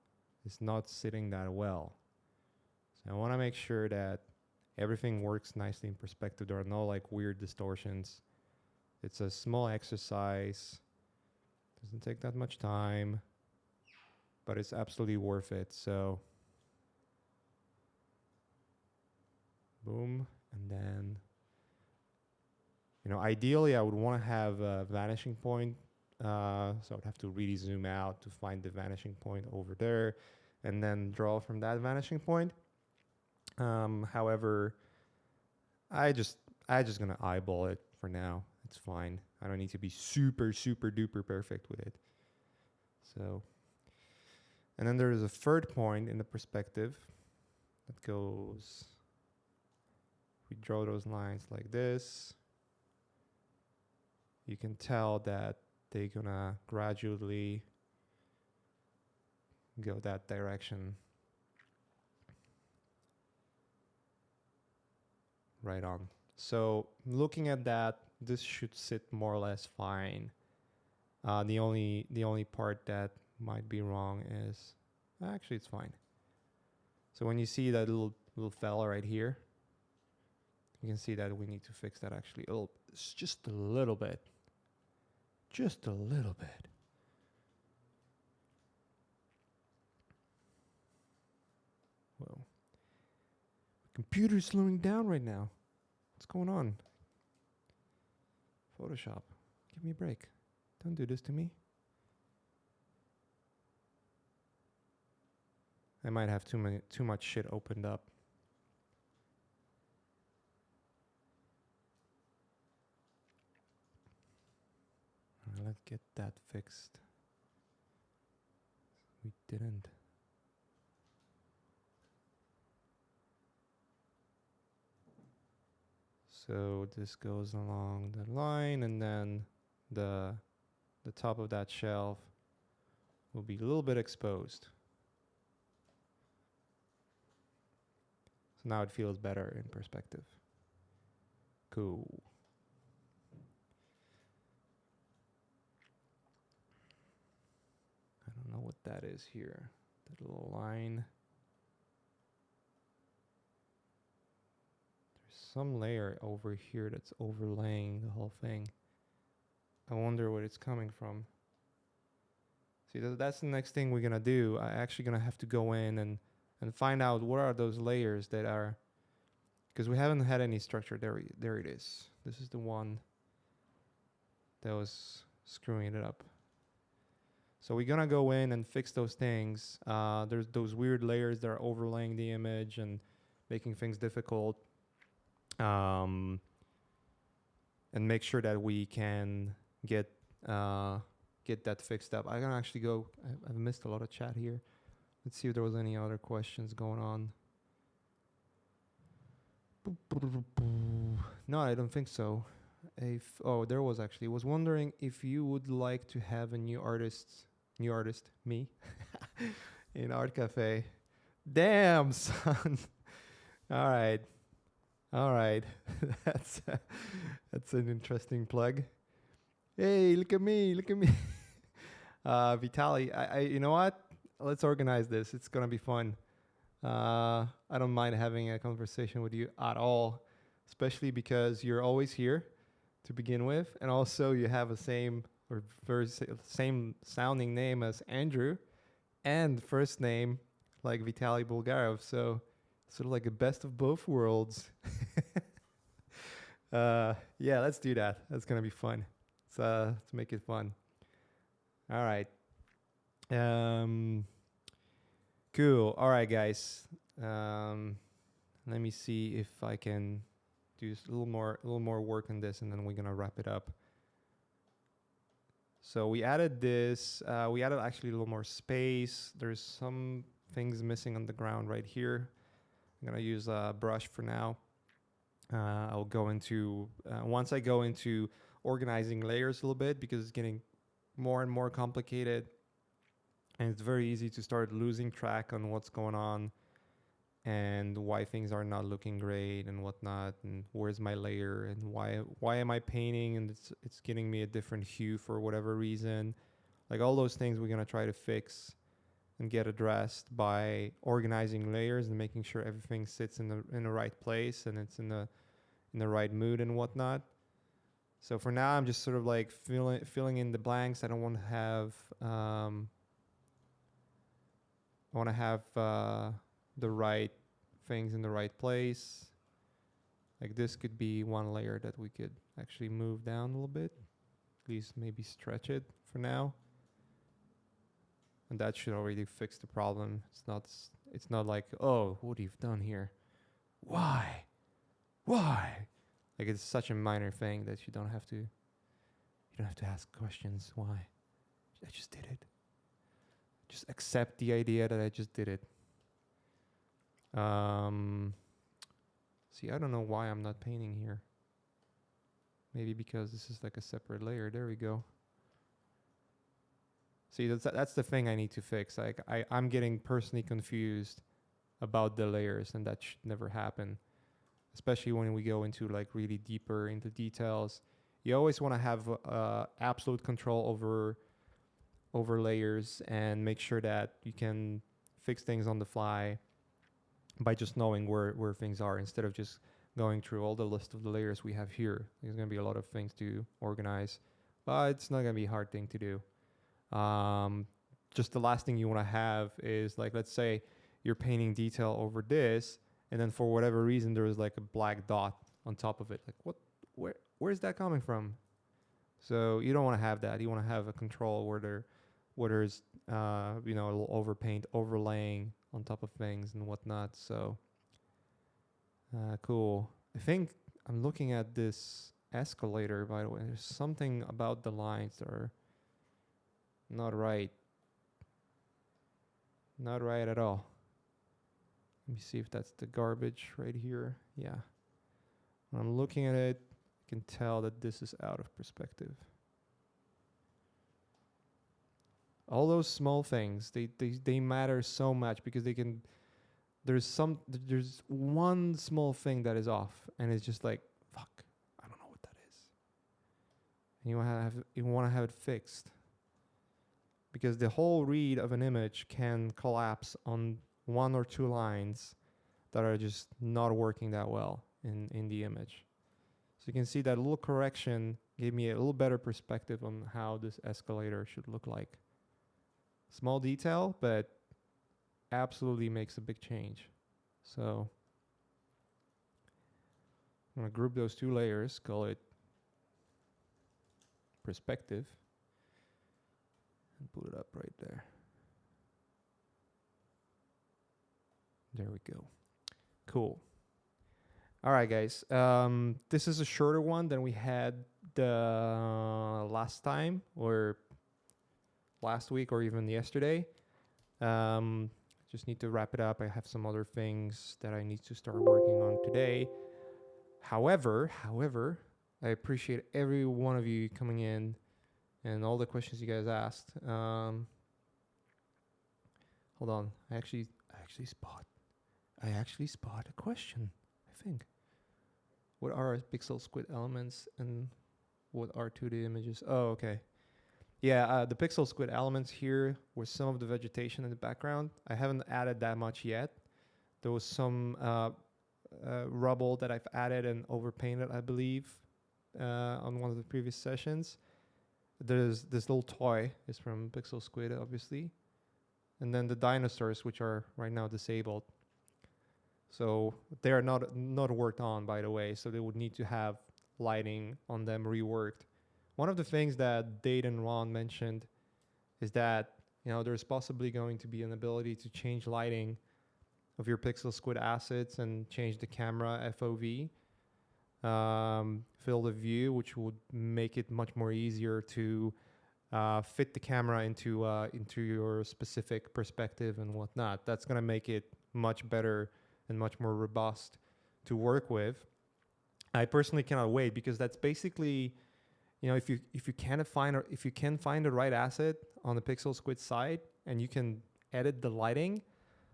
A: is not sitting that well. So I want to make sure that everything works nicely in perspective. There are no like weird distortions. It's a small exercise. Doesn't take that much time, but it's absolutely worth it. So boom, and then ideally I would want to have a vanishing point. So I'd have to really zoom out to find the vanishing point over there and then draw from that vanishing point. However, I just gonna eyeball it for now. It's fine. I don't need to be super, super duper perfect with it. So, and then there is a third point in the perspective that goes, we draw those lines like this. You can tell that they're gonna gradually go that direction. Right on. So looking at that, this should sit more or less fine. The only part that might be wrong is, actually it's fine. So when you see that little fella right here, you can see that we need to fix that actually. It's just a little bit. Just a little bit. computer's slowing down right now. What's going on? Photoshop, give me a break. Don't do this to me. I might have too much shit opened up. Let's get that fixed. We didn't. So this goes along the line, and then the top of that shelf will be a little bit exposed. So now it feels better in perspective. Cool. I don't know what that is here. That little line. There's some layer over here that's overlaying the whole thing. I wonder what it's coming from. See, that's the next thing we're gonna do. I'm actually gonna have to go in and find out what are those layers that are, because we haven't had any structure. There it is. This is the one that was screwing it up. So we're gonna go in and fix those things. There's those weird layers that are overlaying the image and making things difficult. And make sure that we can get that fixed up. I'm gonna actually go. I've missed a lot of chat here. Let's see if there was any other questions going on. No, I don't think so. Oh, there was actually. I was wondering if you would like to have a new artist, me, in Art Cafe. Damn, son. All right. That's an interesting plug. Hey, look at me. Vitaly, I you know what? Let's organize this. It's gonna be fun. I don't mind having a conversation with you at all, especially because you're always here to begin with, and also you have a same sounding name as Andrew, and first name like Vitaly Bulgarov. So sort of like a best of both worlds. Yeah, let's do that. That's gonna be fun. Let's make it fun. All right. Cool. All right, guys. Let me see if I can do a little more work on this, and then we're gonna wrap it up. So we added this. We added actually a little more space. There's some things missing on the ground right here. I'm gonna use a brush for now. I'll go into once I go into organizing layers a little bit, because it's getting more and more complicated, and it's very easy to start losing track on what's going on and why things are not looking great and whatnot, and where's my layer, and why am I painting and it's getting me a different hue for whatever reason. Like all those things we're gonna try to fix and get addressed by organizing layers and making sure everything sits in the right place and it's in the right mood and whatnot. So for now, I'm just sort of like filling in the blanks. I don't want to have the right things in the right place. Like this could be one layer that we could actually move down a little bit, at least maybe stretch it for now. And that should already fix the problem. It's not like, oh, what have you done here? Why? Like it's such a minor thing that you don't have to ask questions. Why? I just did it. Just accept the idea that I just did it. See, I don't know why I'm not painting here. Maybe because this is like a separate layer. There we go. See, that's the thing I need to fix. Like I'm getting personally confused about the layers, and that should never happen. Especially when we go into like really deeper into details. You always want to have absolute control over layers and make sure that you can fix things on the fly by just knowing where things are, instead of just going through all the list of the layers we have here. There's going to be a lot of things to organize, but it's not going to be a hard thing to do. Just the last thing you want to have is, like, let's say you're painting detail over this, and then for whatever reason there was like a black dot on top of it. Like what? Where's that coming from? So you don't want to have that. You want to have a control where there's a little overpaint overlaying on top of things and whatnot. So cool. I think I'm looking at this escalator, by the way. There's something about the lines that are not right. Not right at all. Let me see if that's the garbage right here. Yeah. When I'm looking at it, I can tell that this is out of perspective. All those small things, they matter so much because they can. There's one small thing that is off, and it's just like, fuck, I don't know what that is. And you want to have it fixed because the whole read of an image can collapse on one or two lines that are just not working that well in the image. So you can see that little correction gave me a little better perspective on how this escalator should look like. Small detail, but absolutely makes a big change. So I'm going to group those two layers, call it perspective, and put it up right there. There we go. Cool. All right, guys. This is a shorter one than we had the last time, or last week, or even yesterday. Just need to wrap it up. I have some other things that I need to start working on today. However, I appreciate every one of you coming in and all the questions you guys asked. Hold on. I actually spot a question, I think. What are pixel squid elements and what are 2D images? Oh, okay. Yeah, the pixel squid elements here with some of the vegetation in the background. I haven't added that much yet. There was some rubble that I've added and overpainted, I believe, on one of the previous sessions. There's this little toy is from Pixel Squid, obviously. And then the dinosaurs, which are right now disabled. So they are not worked on, by the way. So they would need to have lighting on them reworked. One of the things that Dade and Ron mentioned is that there's possibly going to be an ability to change lighting of your Pixel Squid assets and change the camera FOV, field of view, which would make it much more easier to fit the camera into your specific perspective and whatnot. That's going to make it much better and much more robust to work with. I personally cannot wait because that's basically, if you can find the right asset on the Pixel Squid side and you can edit the lighting,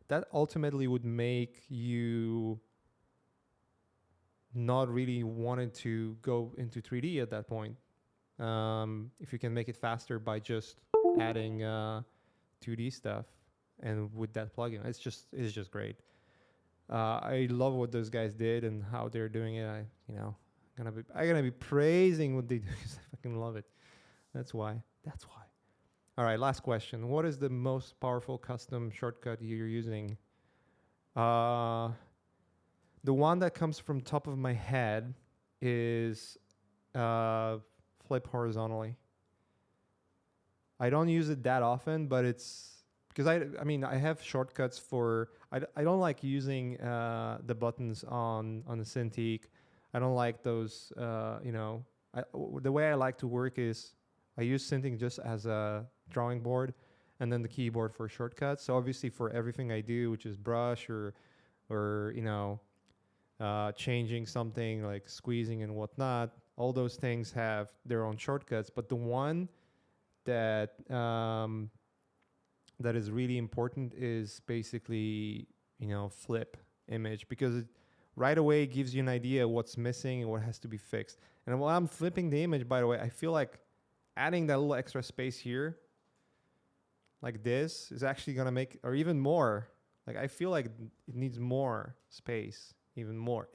A: that ultimately would make you not really wanting to go into 3D at that point. If you can make it faster by just adding 2D stuff and with that plugin, it's just great. I love what those guys did and how they're doing it. I'm gonna be praising what they do because I fucking love it. That's why. All right, last question. What is the most powerful custom shortcut you're using? The one that comes from top of my head is flip horizontally. I don't use it that often, but it's because I have shortcuts for. I don't like using the buttons on the Cintiq. I don't like those. The way I like to work is I use Cintiq just as a drawing board, and then the keyboard for shortcuts. So obviously for everything I do, which is brush or changing something like squeezing and whatnot, all those things have their own shortcuts. But the one that that is really important is basically flip image, because it right away gives you an idea what's missing and what has to be fixed. And while I'm flipping the image, by the way, I feel like adding that little extra space here like this is actually going to make, or even more, like I feel like it needs more space, even more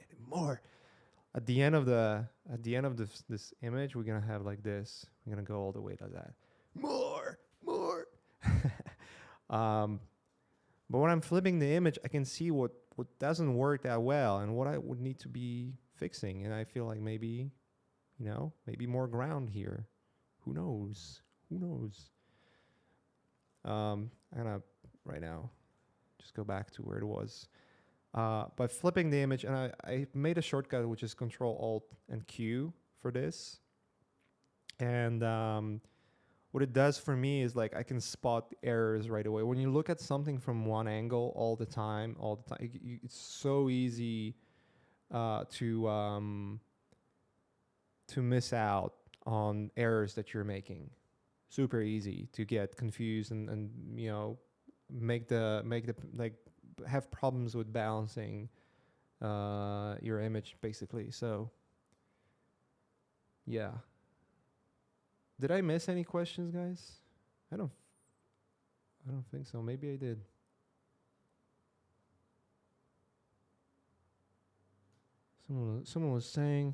A: at the end of this image. We're going to have like this. We're going to go all the way to that. More. But when I'm flipping the image, I can see what what doesn't work that well and what I would need to be fixing. And I feel like maybe, maybe more ground here. Who knows? Who knows? I'm gonna right now just go back to where it was. By flipping the image, and I made a shortcut which is Control Alt and Q for this. And what it does for me is like I can spot errors right away. When you look at something from one angle all the time, it's so easy to miss out on errors that you're making. Super easy to get confused and make the like have problems with balancing your image basically. So yeah. Did I miss any questions, guys? I don't think so. Maybe I did. Someone was saying,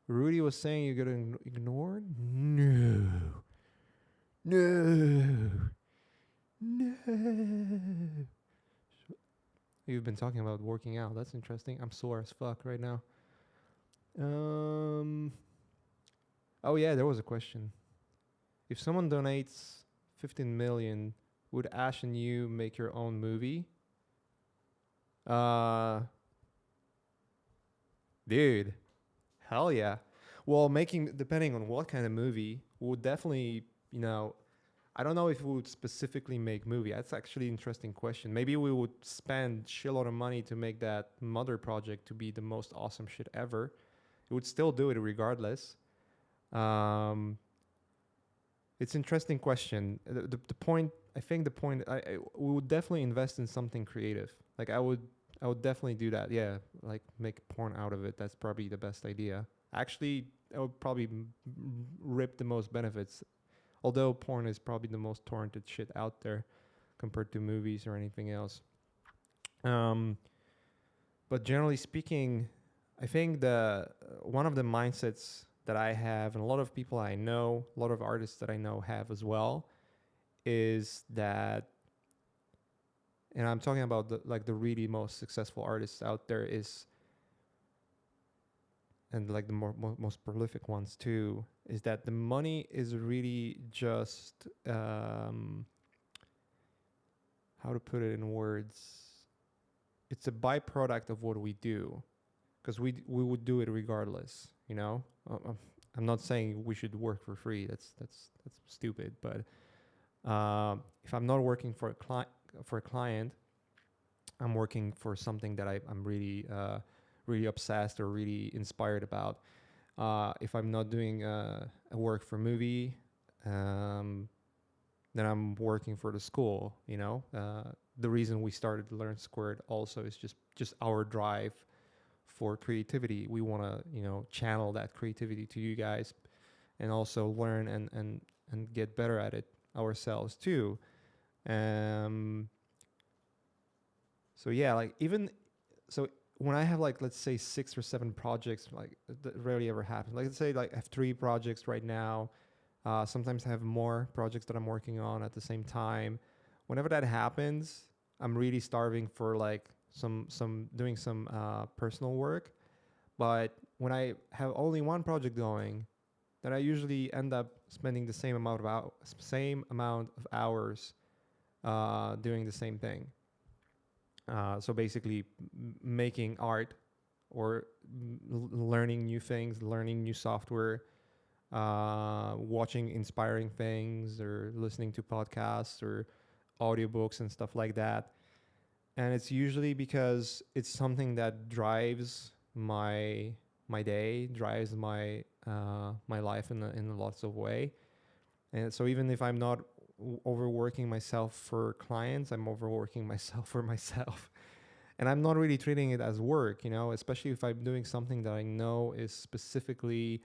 A: Rudy was saying you got ignored? No. No. No. You've been talking about working out. That's interesting. I'm sore as fuck right now. Oh yeah, there was a question. If someone donates 15 million, would Ash and you make your own movie? Dude, hell yeah. Well, depending on what kind of movie, would definitely, I don't know if we would specifically make movie. That's actually an interesting question. Maybe we would spend shitload of money to make that mother project to be the most awesome shit ever. We would still do it regardless. It's an interesting question. The point, I think the point, we would definitely invest in something creative. Like I would definitely do that. Yeah, like make porn out of it. That's probably the best idea. Actually, I would probably rip the most benefits. Although porn is probably the most torrented shit out there compared to movies or anything else. But generally speaking, I think one of the mindsets that I have, and a lot of people I know, a lot of artists that I know have as well, is that, and I'm talking about the really most successful artists out there and like the most prolific ones too, is that the money is really just how to put it in words. It's a byproduct of what we do, because we would do it regardless. I'm not saying we should work for free. That's stupid. But if I'm not working for a client, I'm working for something that I'm really really obsessed or really inspired about. If I'm not doing a work for movie, then I'm working for the school. The reason we started Learn Squared also is just our drive for creativity. We want to channel that creativity to you guys, and also learn and get better at it ourselves too. So yeah, like when I have like, let's say 6 or 7 projects, like that rarely ever happens. Like let's say like I have 3 projects right now. Sometimes I have more projects that I'm working on at the same time. Whenever that happens, I'm really starving for like doing some personal work. But when I have only one project going, then I usually end up spending the same amount of hours doing the same thing. So basically, making art or learning new things, learning new software, watching inspiring things, or listening to podcasts or audiobooks and stuff like that. And it's usually because it's something that drives my day, drives my life in lots of way. And so even if I'm not overworking myself for clients, I'm overworking myself for myself. And I'm not really treating it as work, especially if I'm doing something that I know is specifically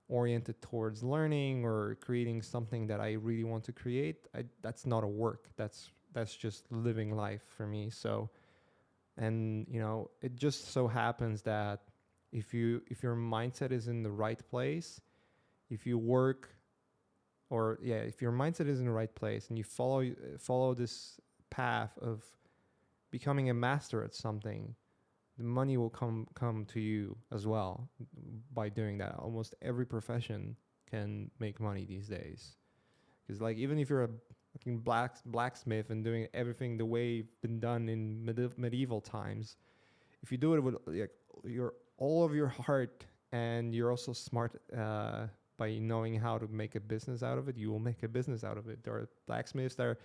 A: oriented towards learning or creating something that I really want to create. That's not a work. That's just living life for me. So, and it just so happens that if your mindset is in the right place, if you work, if your mindset is in the right place and you follow this path of
B: becoming a master at something, the money will come to you as well by doing that. Almost every profession can make money these days. Because like even if you're a fucking blacksmith and doing everything the way it's been done in medieval times, if you do it with like your all of your heart and you're also smart by knowing how to make a business out of it, you will make a business out of it. There are blacksmiths that are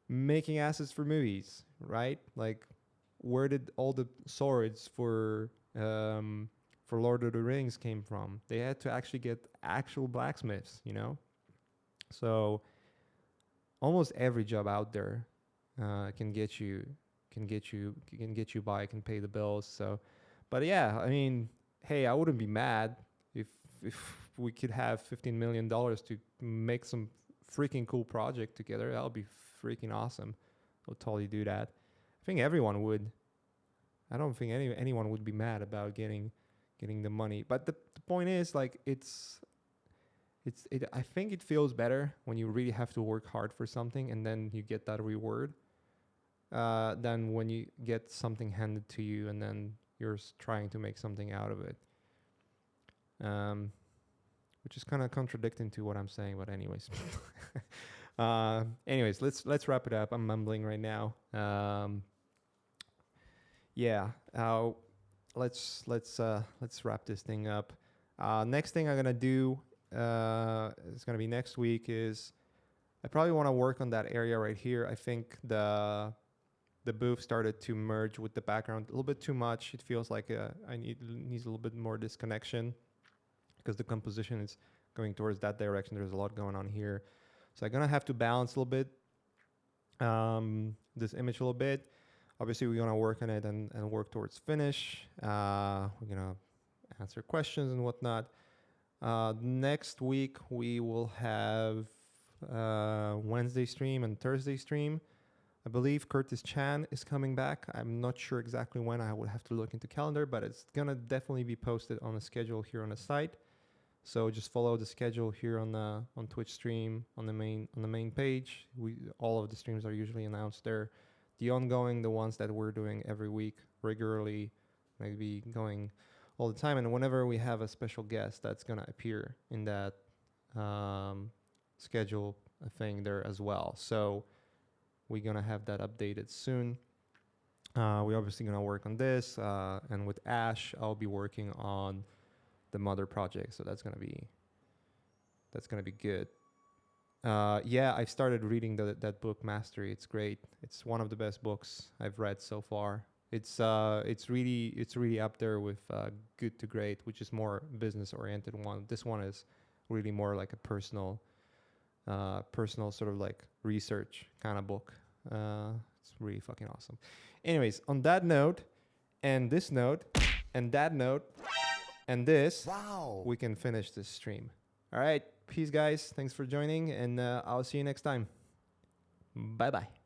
B: making assets for movies, right? Like, where did all the swords for Lord of the Rings came from? They had to actually get actual blacksmiths, you know. So almost every job out there can get you by, can pay the bills. So, but yeah, I mean, hey, I wouldn't be mad if we could have $15 million to make some freaking cool project together. That would be freaking awesome. I would totally do that. I think everyone would. I don't think anyone would be mad about getting the money. But the point is, like, I think it feels better when you really have to work hard for something and then you get that reward than when you get something handed to you and then you're trying to make something out of it. Which is kind of contradicting to what I'm saying, but anyways. Anyways, let's wrap it up. I'm mumbling right now. Yeah. Let's wrap this thing up. Next thing I'm gonna do it's gonna be next week is I probably want to work on that area right here. I think the booth started to merge with the background a little bit too much. It feels like needs a little bit more disconnection because the composition is going towards that direction. There's a lot going on here, so I'm gonna have to balance a little bit this image a little bit. Obviously, we're gonna work on it and work towards finish. We're gonna answer questions and whatnot. Next week we will have Wednesday stream and Thursday stream. I believe Curtis Chan is coming back. I'm not sure exactly when. I would have to look into calendar, but it's gonna definitely be posted on the schedule here on the site. So just follow the schedule here on Twitch stream on the main page. All of the streams are usually announced there. The ongoing, the ones that we're doing every week regularly, maybe going all the time. And whenever we have a special guest, that's gonna appear in that schedule thing there as well. So we're gonna have that updated soon. We're obviously gonna work on this, and with Ash, I'll be working on the Mother project. So that's gonna be good. Yeah, I've started reading that book, Mastery. It's great. It's one of the best books I've read so far. It's really up there with Good to Great, which is more business oriented one. This one is really more like a personal sort of like research kind of book. It's really fucking awesome. Anyways, on that note, and this note, and that note, and this, we can finish this stream. All right, peace, guys. Thanks for joining, and I'll see you next time. Bye-bye.